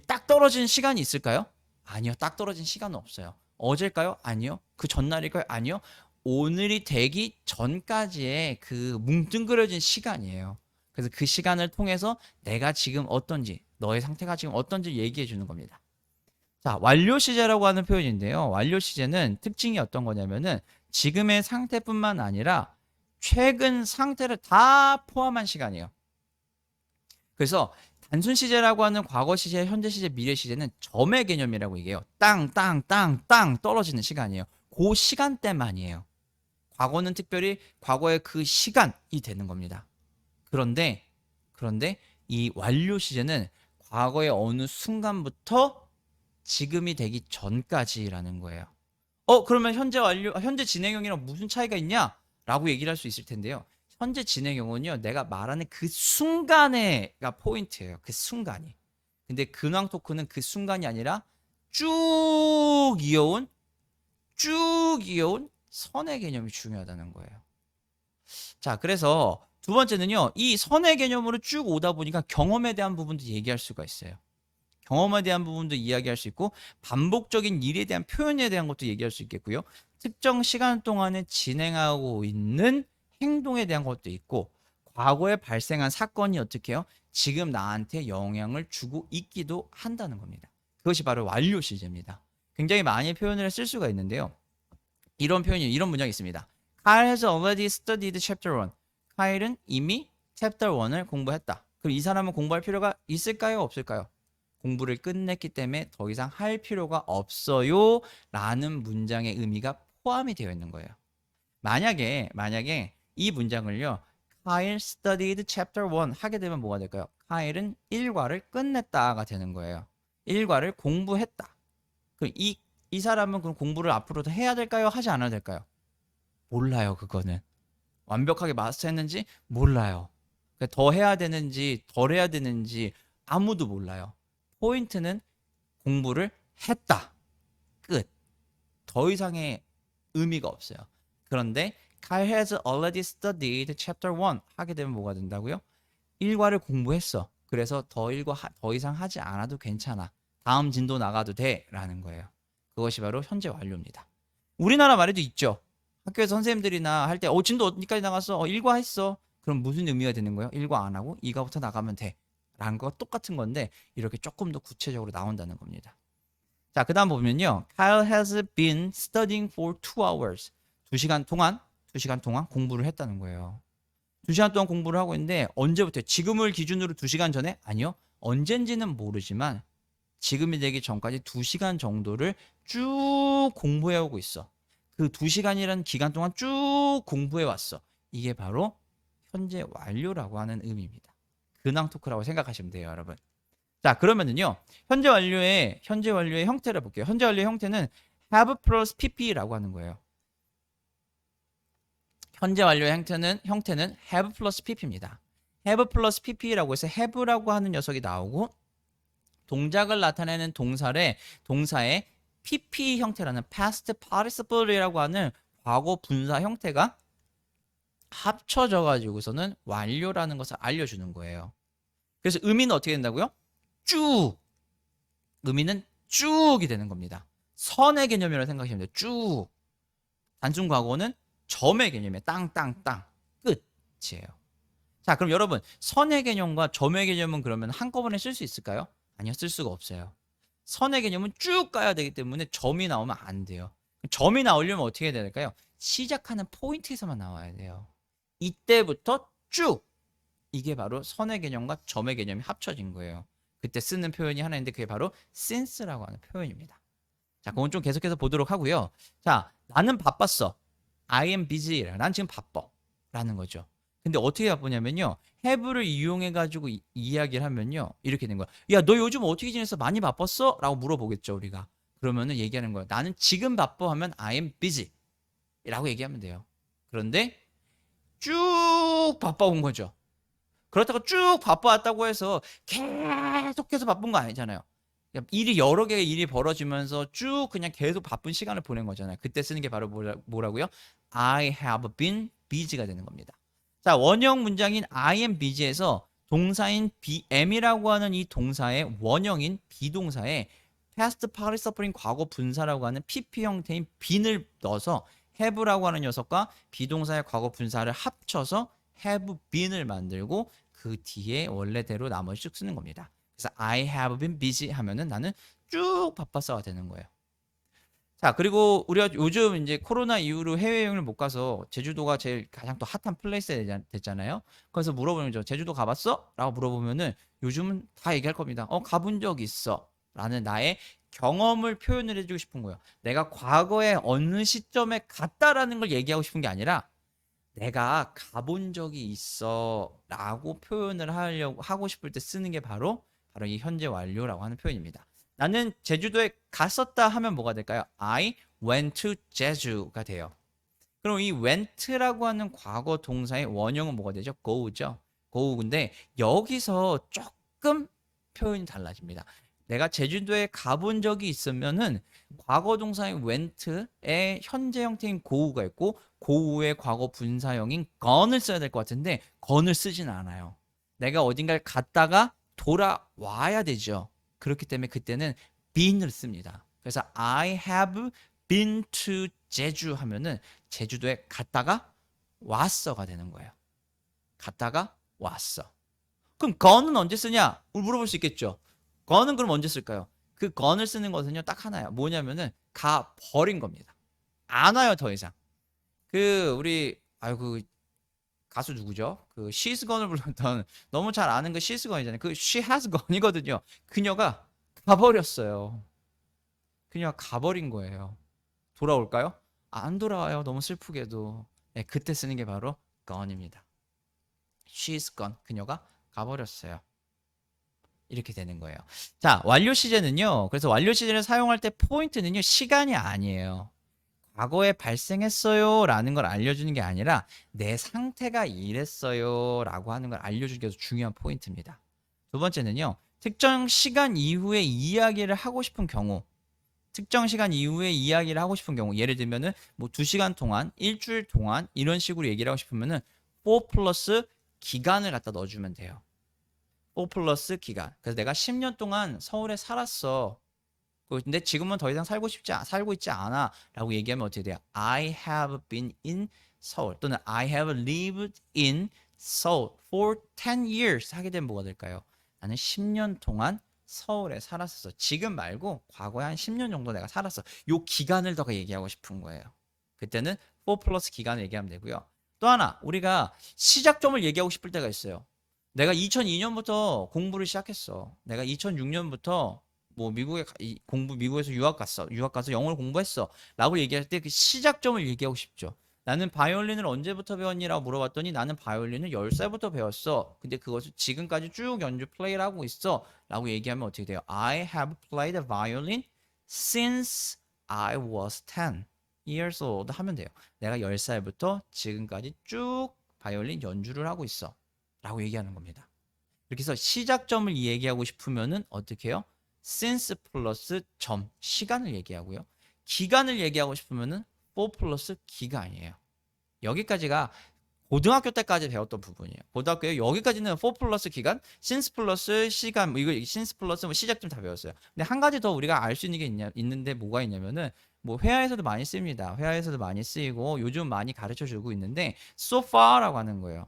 딱 떨어진 시간이 있을까요? 아니요. 딱 떨어진 시간은 없어요. 어제일까요? 아니요. 그 전날일까요? 아니요. 오늘이 되기 전까지의 그 뭉뚱그려진 시간이에요. 그래서 그 시간을 통해서 내가 지금 어떤지, 너의 상태가 지금 어떤지 얘기해 주는 겁니다. 자, 완료 시제라고 하는 표현인데요. 완료 시제는 특징이 어떤 거냐면은 지금의 상태뿐만 아니라 최근 상태를 다 포함한 시간이에요. 그래서 단순 시제라고 하는 과거 시제, 현재 시제, 미래 시제는 점의 개념이라고 얘기해요. 땅 떨어지는 시간이에요. 그 시간대만이에요. 과거는 특별히 과거의 그 시간이 되는 겁니다. 그런데 이 완료 시제는 과거의 어느 순간부터 지금이 되기 전까지라는 거예요. 그러면 현재 진행형이랑 무슨 차이가 있냐? 라고 얘기를 할 수 있을 텐데요. 현재 진행형은요, 내가 말하는 그 순간에가 포인트예요. 그 순간이. 근데 근황 토크는 그 순간이 아니라 쭉 이어온 선의 개념이 중요하다는 거예요. 자, 그래서 두 번째는요. 이 선의 개념으로 쭉 오다 보니까 경험에 대한 부분도 얘기할 수가 있어요. 경험에 대한 부분도 이야기할 수 있고 반복적인 일에 대한 표현에 대한 것도 얘기할 수 있겠고요. 특정 시간 동안에 진행하고 있는 행동에 대한 것도 있고 과거에 발생한 사건이 어떻게 해요? 지금 나한테 영향을 주고 있기도 한다는 겁니다. 그것이 바로 완료 시제입니다. 굉장히 많이 표현을 쓸 수가 있는데요. 이런 문장이 있습니다. Kyle has already studied chapter 1. 카일은 이미 chapter 1을 공부했다. 그럼 이 사람은 공부할 필요가 있을까요? 없을까요? 공부를 끝냈기 때문에 더 이상 할 필요가 없어요 라는 문장의 의미가 포함이 되어 있는 거예요. 만약에 이 문장을요. Kyle studied chapter 1 하게 되면 뭐가 될까요? 카일은 1과를 끝냈다가 되는 거예요. 1과를 공부했다. 그럼 이 사람은 그럼 공부를 앞으로도 해야 될까요? 하지 않아야 될까요? 몰라요, 그거는. 완벽하게 마스터했는지 몰라요. 더 해야 되는지 덜 해야 되는지 아무도 몰라요. 포인트는 공부를 했다. 끝. 더 이상의 의미가 없어요. 그런데 Kyle has already studied chapter 1 하게 되면 뭐가 된다고요? 1과를 공부했어. 그래서 더 이상 하지 않아도 괜찮아. 다음 진도 나가도 돼. 라는 거예요. 그것이 바로 현재 완료입니다. 우리나라 말에도 있죠. 학교에서 선생님들이나 할 때 진도 어디까지 나갔어? 1과 했어. 그럼 무슨 의미가 되는 거예요? 1과 안 하고 2과부터 나가면 돼. 라는 거 똑같은 건데 이렇게 조금 더 구체적으로 나온다는 겁니다. 자, 그 다음 보면요. Kyle has been studying for 2 hours. 2시간 동안 공부를 했다는 거예요. 2시간 동안 공부를 하고 있는데 언제부터? 지금을 기준으로 2시간 전에? 아니요. 언젠지는 모르지만 지금이 되기 전까지 2시간 정도를 쭉 공부해 오고 있어. 그 2시간이라는 기간 동안 쭉 공부해 왔어. 이게 바로 현재 완료라고 하는 의미입니다. 근황 토크라고 생각하시면 돼요, 여러분. 자, 그러면은요. 현재 완료의 형태를 볼게요. 현재 완료의 형태는 have plus pp라고 하는 거예요. 현재 완료의 형태는 have plus pp입니다. have plus pp라고 해서 have라고 하는 녀석이 나오고 동작을 나타내는 동사의 pp 형태라는 past participle이라고 하는 과거 분사 형태가 합쳐져 가지고서는 완료라는 것을 알려주는 거예요. 그래서 의미는 어떻게 된다고요? 쭉. 의미는 쭉이 되는 겁니다. 선의 개념이라고 생각하시면 돼요. 쭉. 단순 과거는 점의 개념이에요. 땅땅땅. 끝이에요. 자, 그럼 여러분 선의 개념과 점의 개념은 그러면 한꺼번에 쓸 수 있을까요? 아니요, 쓸 수가 없어요. 선의 개념은 쭉 가야 되기 때문에 점이 나오면 안 돼요. 점이 나오려면 어떻게 해야 될까요? 시작하는 포인트에서만 나와야 돼요. 이때부터 쭉. 이게 바로 선의 개념과 점의 개념이 합쳐진 거예요. 그때 쓰는 표현이 하나 있는데 그게 바로 since라고 하는 표현입니다. 자, 그건 좀 계속해서 보도록 하고요. 자, 나는 바빴어. I am busy. 난 지금 바빠. 라는 거죠. 근데 어떻게 바쁘냐면요. have를 이용해가지고 이야기를 하면요. 이렇게 된 거야. 야, 너 요즘 어떻게 지냈어? 많이 바빴어? 라고 물어보겠죠, 우리가. 그러면은 얘기하는 거야. 나는 지금 바빠 하면 I am busy. 라고 얘기하면 돼요. 그런데 쭉 바빠온 거죠. 그렇다고 쭉 바빠왔다고 해서 계속해서 바쁜 거 아니잖아요. 여러 개의 일이 벌어지면서 쭉 그냥 계속 바쁜 시간을 보낸 거잖아요. 그때 쓰는 게 바로 뭐라고요? I have been busy가 되는 겁니다. 자, 원형 문장인 I am busy에서 동사인 am이라고 하는 이 동사의 원형인 비동사에 past participle 과거 분사라고 하는 PP 형태인 bene을 넣어서 have라고 하는 녀석과 비동사의 과거 분사를 합쳐서 have been을 만들고 그 뒤에 원래대로 나머지 쭉 쓰는 겁니다. 그래서 I have been busy 하면은 나는 쭉 바빴어가 되는 거예요. 자, 그리고 우리가 요즘 이제 코로나 이후로 해외여행을 못 가서 제주도가 제일 가장 또 핫한 플레이스 됐잖아요. 그래서 물어보는 거죠. 제주도 가봤어? 라고 물어보면은 요즘은 다 얘기할 겁니다. 가본 적 있어. 라는 나의 경험을 표현을 해주고 싶은 거예요. 내가 과거에 어느 시점에 갔다라는 걸 얘기하고 싶은 게 아니라 내가 가본 적이 있어 라고 표현을 하고 싶을 때 쓰는 게 바로 이 현재 완료라고 하는 표현입니다. 나는 제주도에 갔었다 하면 뭐가 될까요? I went to 제주가 돼요. 그럼 이 went라고 하는 과거 동사의 원형은 뭐가 되죠? go죠. go. 근데 여기서 조금 표현이 달라집니다. 내가 제주도에 가본 적이 있으면은 과거 동사인 went의 현재 형태인 go가 있고 go의 과거 분사형인 gone을 써야 될 것 같은데 gone을 쓰진 않아요. 내가 어딘가를 갔다가 돌아와야 되죠. 그렇기 때문에 그때는 been을 씁니다. 그래서 I have been to 제주 하면은 제주도에 갔다가 왔어가 되는 거예요. 갔다가 왔어. 그럼 gone은 언제 쓰냐? 물어볼 수 있겠죠. gone은 그럼 언제 쓸까요? 그 gone을 쓰는 것은요 딱 하나예요. 뭐냐면은 가 버린 겁니다. 안 와요 더 이상. 그 우리 아이고 가수 누구죠? 그 she's gone을 불렀던 너무 잘 아는 그 she's gone이잖아요. 그 she has gone이거든요. 그녀가 가버렸어요. 그녀가 가버린 거예요. 돌아올까요? 안 돌아와요. 너무 슬프게도. 네, 그때 쓰는 게 바로 gone입니다. she's gone. 그녀가 가버렸어요. 이렇게 되는 거예요. 자, 완료 시제는요. 그래서 완료 시제를 사용할 때 포인트는요. 시간이 아니에요. 과거에 발생했어요 라는 걸 알려주는 게 아니라 내 상태가 이랬어요 라고 하는 걸 알려주는 게 중요한 포인트입니다. 두 번째는요. 특정 시간 이후에 이야기를 하고 싶은 경우 특정 시간 이후에 이야기를 하고 싶은 경우 예를 들면은 뭐 2시간 동안 일주일 동안 이런 식으로 얘기를 하고 싶으면은 4 플러스 기간을 갖다 넣어주면 돼요. 4 플러스 기간. 그래서 내가 10년 동안 서울에 살았어. 근데 지금은 더 이상 살고 있지 않아 라고 얘기하면 어떻게 돼요? I have been in Seoul 또는 I have lived in Seoul for 10 years 하게 되면 뭐가 될까요? 나는 10년 동안 서울에 살았어. 지금 말고 과거에 한 10년 정도 내가 살았어. 요 기간을 더 얘기하고 싶은 거예요. 그때는 4 플러스 기간을 얘기하면 되고요. 또 하나 우리가 시작점을 얘기하고 싶을 때가 있어요. 내가 2002년부터 공부를 시작했어. 내가 2006년부터 뭐 미국에서 유학 가서 영어를 공부했어. 라고 얘기할 때 그 시작점을 얘기하고 싶죠. 나는 바이올린을 언제부터 배웠니라고 물어봤더니 나는 바이올린을 10살부터 배웠어. 근데 그것을 지금까지 쭉 연주 플레이를 하고 있어. 라고 얘기하면 어떻게 돼요? I have played the violin since I was 10 years old 하면 돼요. 내가 10살부터 지금까지 쭉 바이올린 연주를 하고 있어. 라고 얘기하는 겁니다. 이렇게 해서 시작점을 얘기하고 싶으면은 어떻게 해요? since 플러스 점, 시간을 얘기하고요. 기간을 얘기하고 싶으면은 4 플러스 기간이에요. 여기까지가 고등학교 때까지 배웠던 부분이에요. 고등학교에 여기까지는 4 플러스 기간, since 플러스 시간, 뭐 이거 since 플러스 뭐 시작점 다 배웠어요. 근데 한 가지 더 우리가 알 수 있는 게 있는데 뭐가 있냐면은 뭐 회화에서도 많이 씁니다. 회화에서도 많이 쓰이고 요즘 많이 가르쳐 주고 있는데 so far라고 하는 거예요.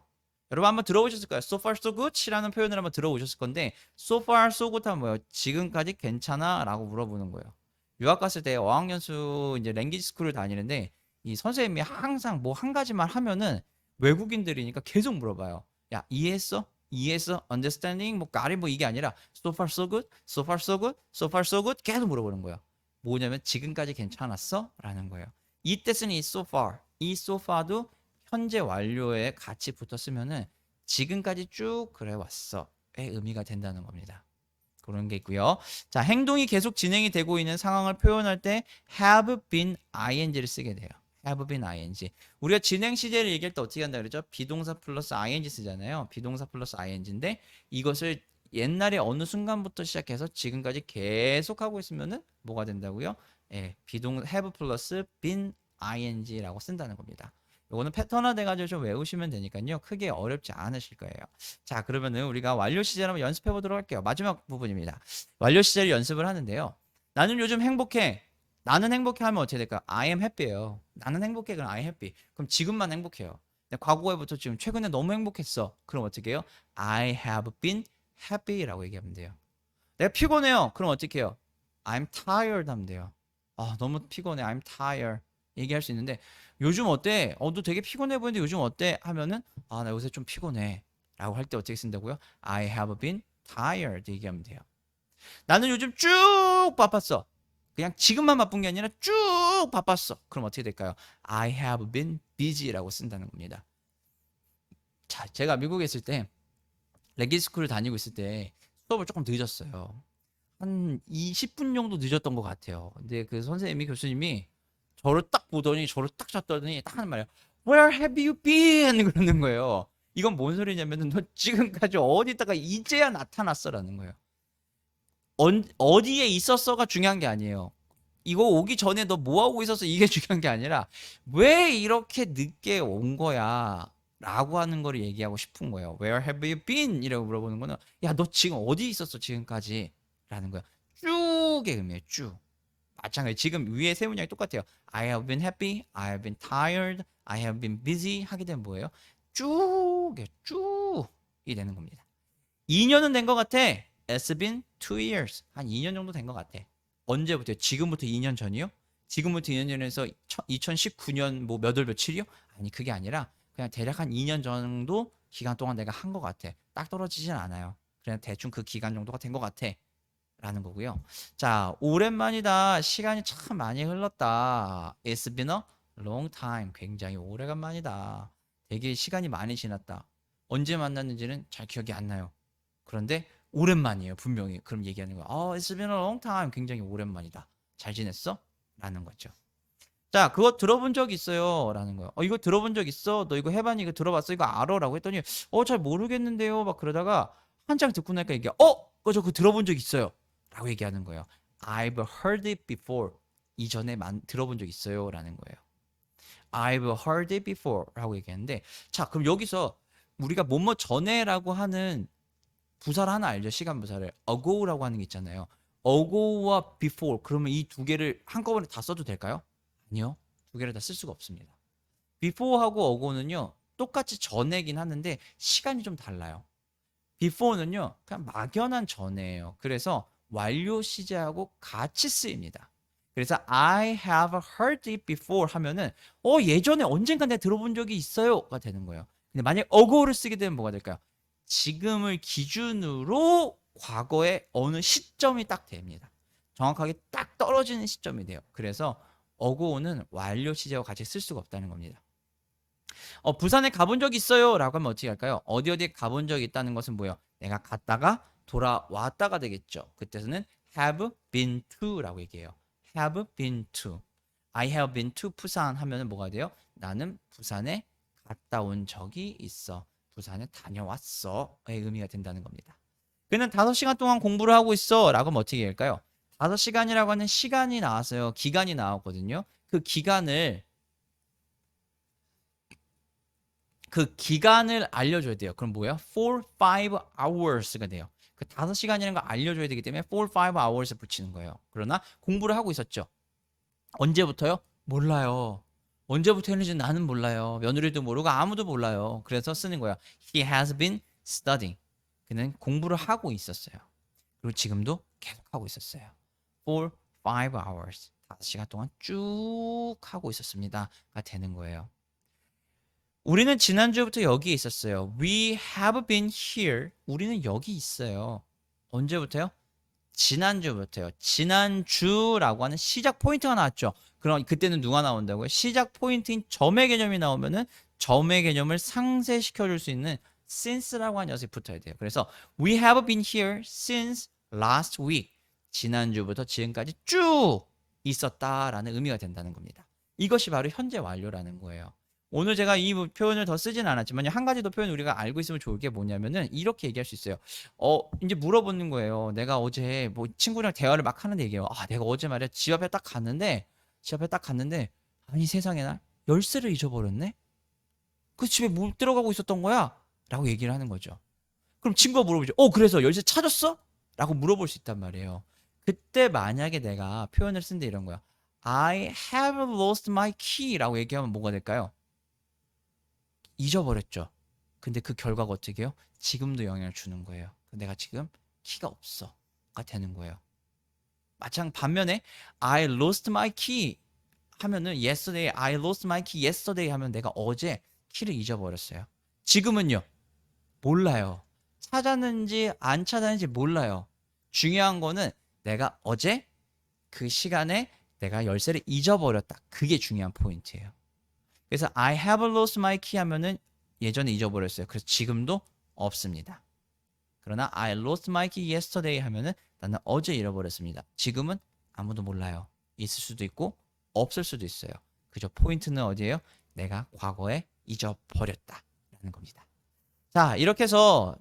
여러분 한번 들어보셨을 거예요. So far so good이라는 표현을 한번 들어보셨을 건데 so far so good 하면 뭐예요? 지금까지 괜찮아? 라고 물어보는 거예요. 유학 갔을 때 어학연수 이제 랭귀지 스쿨을 다니는데 이 선생님이 항상 뭐 한 가지만 하면은 외국인들이니까 계속 물어봐요. 야, 이해했어? 이해했어? understanding? 뭐 got it? 뭐 이게 아니라 so far so good? so far so good? so far so good? 계속 물어보는 거예요. 뭐냐면 지금까지 괜찮았어? 라는 거예요. 이때 쓰는 이 so far, 이 so far도 현재 완료에 같이 붙었으면은 지금까지 쭉 그래 왔어의 의미가 된다는 겁니다. 그런 게 있고요. 자, 행동이 계속 진행이 되고 있는 상황을 표현할 때 have been ing를 쓰게 돼요. have been ing. 우리가 진행 시제를 얘기할 때 어떻게 한다 그러죠? 비동사 플러스 ing 쓰잖아요. 비동사 플러스 ing인데 이것을 옛날에 어느 순간부터 시작해서 지금까지 계속 하고 있으면은 뭐가 된다고요? 예, have 플러스 been ing라고 쓴다는 겁니다. 이거는 패턴화 돼가지고 좀 외우시면 되니까요. 크게 어렵지 않으실 거예요. 자, 그러면은 우리가 완료 시제를 한번 연습해 보도록 할게요. 마지막 부분입니다. 완료 시제를 연습을 하는데요. 나는 요즘 행복해. 나는 행복해 하면 어떻게 될까? I am happy예요. 나는 행복해. 그럼 I am happy. 그럼 지금만 행복해요. 근데 과거에부터 지금 최근에 너무 행복했어. 그럼 어떻게 해요? I have been happy라고 얘기하면 돼요. 내가 피곤해요. 그럼 어떻게 해요? I'm tired 하면 돼요. 아, 너무 피곤해. I'm tired. 얘기할 수 있는데 요즘 어때? 너 되게 피곤해 보이는데 요즘 어때? 하면은 나 요새 좀 피곤해. 라고 할 때 어떻게 쓴다고요? I have been tired 얘기하면 돼요. 나는 요즘 쭉 바빴어. 그냥 지금만 바쁜 게 아니라 쭉 바빴어. 그럼 어떻게 될까요? I have been busy라고 쓴다는 겁니다. 자, 제가 미국에 있을 때 랭귀지 스쿨을 다니고 있을 때 수업을 조금 늦었어요. 한 20분 정도 늦었던 것 같아요. 근데 그 선생님이 교수님이 저를 딱 보더니 저를 딱 쳤더니 딱 하는 말이에요. Where have you been? 그러는 거예요. 이건 뭔 소리냐면은 너 지금까지 어디다가 이제야 나타났어라는 거예요. 어디에 있었어가 중요한 게 아니에요. 이거 오기 전에 너 뭐 하고 있었어? 이게 중요한 게 아니라 왜 이렇게 늦게 온 거야? 라고 하는 거를 얘기하고 싶은 거예요. Where have you been? 이라고 물어보는 거는 야, 너 지금 어디 있었어? 지금까지? 라는 거야. 쭉의 의미예요. 쭉. 마찬가지. 지금 위에 세 문장이 똑같아요. I have been happy, I have been tired, I have been busy 하게 되면 뭐예요? 쭉에 쭉이 되는 겁니다. 2년은 된 것 같아. It's been 2 years. 한 2년 정도 된 것 같아. 언제부터? 지금부터 2년 전이요? 지금부터 2년 전에서 2019년 뭐 몇 월 며칠이요? 아니 그게 아니라 그냥 대략 한 2년 정도 기간 동안 내가 한 것 같아. 딱 떨어지진 않아요. 그냥 대충 그 기간 정도가 된 것 같아. 라는 거고요. 자, 오랜만이다. 시간이 참 많이 흘렀다. It's been a long time. 굉장히 오래간만이다. 되게 시간이 많이 지났다. 언제 만났는지는 잘 기억이 안 나요. 그런데 오랜만이에요. 분명히. 그럼 얘기하는 거야. It's been a long time. 굉장히 오랜만이다. 잘 지냈어? 라는 거죠. 자, 그거 들어본 적 있어요? 라는 거야. 이거 들어본 적 있어? 너 이거 해봤니? 이거 들어봤어? 이거 알아? 라고 했더니 잘 모르겠는데요. 막 그러다가 한장 듣고 나니까 얘기해. 저 그거 들어본 적 있어요. 라고 얘기하는 거예요. I've heard it before. 이전에 들어본 적 있어요. 라는 거예요. I've heard it before. 라고 얘기하는데 자, 그럼 여기서 우리가 뭐뭐 전에라고 하는 부사를 하나 알죠? 시간 부사를. ago라고 하는 게 있잖아요. ago와 before. 그러면 이 두 개를 한꺼번에 다 써도 될까요? 아니요. 두 개를 다 쓸 수가 없습니다. before하고 ago는요. 똑같이 전에긴 하는데 시간이 좀 달라요. before는요. 그냥 막연한 전에예요. 그래서 완료 시제하고 같이 쓰입니다. 그래서 I have heard it before 하면은 예전에 언젠가 내가 들어본 적이 있어요가 되는 거예요. 근데 만약 ago를 쓰게 되면 뭐가 될까요? 지금을 기준으로 과거의 어느 시점이 딱 됩니다. 정확하게 딱 떨어지는 시점이 돼요. 그래서 ago는 완료 시제와 같이 쓸 수가 없다는 겁니다. 부산에 가본 적 있어요? 라고 하면 어떻게 할까요? 어디 가본 적 있다는 것은 뭐예요? 내가 갔다가 돌아왔다가 되겠죠. 그때서는 have been to 라고 얘기해요. have been to. I have been to 부산 하면은 뭐가 돼요? 나는 부산에 갔다 온 적이 있어. 부산에 다녀왔어. 의 의미가 된다는 겁니다. 그는 5시간 동안 공부를 하고 있어. 라고 하면 어떻게 할까요? 5시간이라고 하는 시간이 나왔어요. 기간이 나왔거든요. 그 기간을 알려줘야 돼요. 그럼 뭐예요? 4, 5hours가 돼요. 그 5시간이라는 걸 알려줘야 되기 때문에 4, 5hours 붙이는 거예요. 그러나 공부를 하고 있었죠. 언제부터요? 몰라요. 언제부터 했는지 나는 몰라요. 며느리도 모르고 아무도 몰라요. 그래서 쓰는 거예요. He has been studying. 그는 공부를 하고 있었어요. 그리고 지금도 계속 하고 있었어요. 4, 5hours. 5시간 동안 쭉 하고 있었습니다가 되는 거예요. 우리는 지난주부터 여기 있었어요. We have been here. 우리는 여기 있어요. 언제부터요? 지난주부터요. 지난주라고 하는 시작 포인트가 나왔죠. 그럼 그때는 누가 나온다고요? 시작 포인트인 점의 개념이 나오면은 점의 개념을 상쇄시켜 줄 수 있는 since라고 하는 녀석이 붙어야 돼요. 그래서 we have been here since last week. 지난주부터 지금까지 쭉 있었다라는 의미가 된다는 겁니다. 이것이 바로 현재 완료라는 거예요. 오늘 제가 이 표현을 더 쓰진 않았지만 한 가지 더 표현 우리가 알고 있으면 좋을 게 뭐냐면은 이렇게 얘기할 수 있어요. 이제 물어보는 거예요. 내가 어제 뭐 친구랑 대화를 막 하는데 얘기해요. 내가 어제 말이야 집 앞에 딱 갔는데 아니 세상에나 열쇠를 잊어버렸네. 그 집에 못 들어가고 있었던 거야? 라고 얘기를 하는 거죠. 그럼 친구가 물어보죠. 그래서 열쇠 찾았어? 라고 물어볼 수 있단 말이에요. 그때 만약에 내가 표현을 쓴데 이런 거야. I have lost my key 라고 얘기하면 뭐가 될까요? 잊어버렸죠. 근데 그 결과가 어떻게 해요? 지금도 영향을 주는 거예요. 내가 지금 키가 없어가 되는 거예요. 반면에 I lost my key 하면은 yesterday, I lost my key yesterday 하면 내가 어제 키를 잊어버렸어요. 지금은요? 몰라요. 찾았는지 안 찾았는지 몰라요. 중요한 거는 내가 어제 그 시간에 내가 열쇠를 잊어버렸다. 그게 중요한 포인트예요. 그래서 I have lost my key 하면은 예전에 잊어버렸어요. 그래서 지금도 없습니다. 그러나 I lost my key yesterday 하면은 나는 어제 잃어버렸습니다. 지금은 아무도 몰라요. 있을 수도 있고 없을 수도 있어요. 그죠? 포인트는 어디예요? 내가 과거에 잊어버렸다라는 겁니다. 자, 이렇게 해서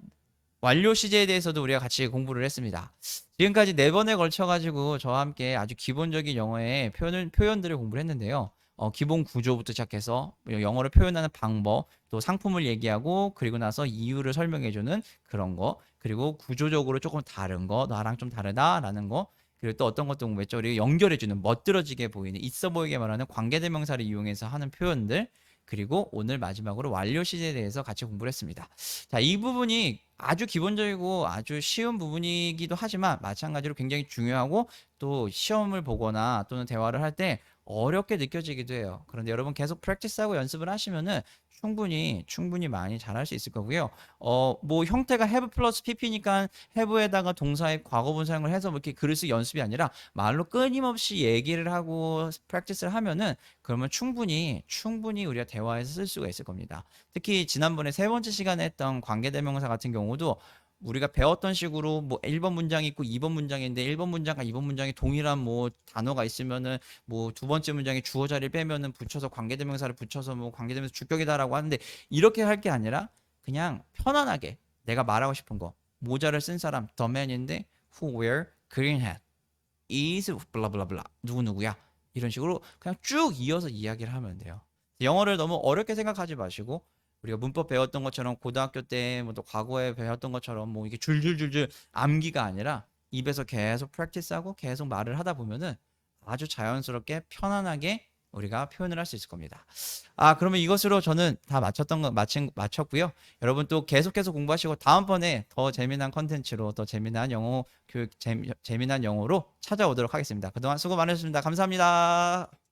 완료 시제에 대해서도 우리가 같이 공부를 했습니다. 지금까지 4번에 걸쳐가지고 저와 함께 아주 기본적인 영어의 표현들을 공부를 했는데요. 기본 구조부터 시작해서 영어를 표현하는 방법, 또 상품을 얘기하고, 그리고 나서 이유를 설명해주는 그런 거, 그리고 구조적으로 조금 다른 거, 나랑 좀 다르다라는 거, 그리고 또 어떤 것도 공부했죠. 우리가 연결해주는, 멋들어지게 보이는, 있어 보이게 말하는 관계대명사를 이용해서 하는 표현들, 그리고 오늘 마지막으로 완료 시제에 대해서 같이 공부를 했습니다. 자, 이 부분이 아주 기본적이고 아주 쉬운 부분이기도 하지만 마찬가지로 굉장히 중요하고 또 시험을 보거나 또는 대화를 할 때 어렵게 느껴지기도 해요. 그런데 여러분 계속 프랙티스하고 연습을 하시면은 충분히 많이 잘할 수 있을 거고요. 뭐 형태가 have 플러스 pp니까 have에다가 동사의 과거분 사용을 해서 뭐 이렇게 글을 쓰기 연습이 아니라 말로 끊임없이 얘기를 하고 프랙티스를 하면은 그러면 충분히 우리가 대화에서 쓸 수가 있을 겁니다. 특히 지난번에 3번째 시간에 했던 관계대명사 같은 경우도 우리가 배웠던 식으로 뭐 1번 문장이 있고 2번 문장이 있는데 1번 문장과 2번 문장이 동일한 뭐 단어가 있으면은 뭐 두 번째 문장에 주어 자리를 빼면은 붙여서 관계대명사를 붙여서 뭐 관계대명사 주격이다라고 하는데 이렇게 할 게 아니라 그냥 편안하게 내가 말하고 싶은 거 모자를 쓴 사람 the man인데 who wear green hat is 블라블라블라 누구누구야 이런 식으로 그냥 쭉 이어서 이야기를 하면 돼요. 영어를 너무 어렵게 생각하지 마시고 우리가 문법 배웠던 것처럼 고등학교 때 뭐 또 과거에 배웠던 것처럼 뭐 이게 줄줄줄줄 암기가 아니라 입에서 계속 프랙티스하고 계속 말을 하다 보면은 아주 자연스럽게 편안하게 우리가 표현을 할 수 있을 겁니다. 그러면 이것으로 저는 다 마쳤고요. 여러분 또 계속해서 공부하시고 다음번에 더 재미난 컨텐츠로 더 재미난 영어 교육 재미난 영어로 찾아오도록 하겠습니다. 그동안 수고 많으셨습니다. 감사합니다.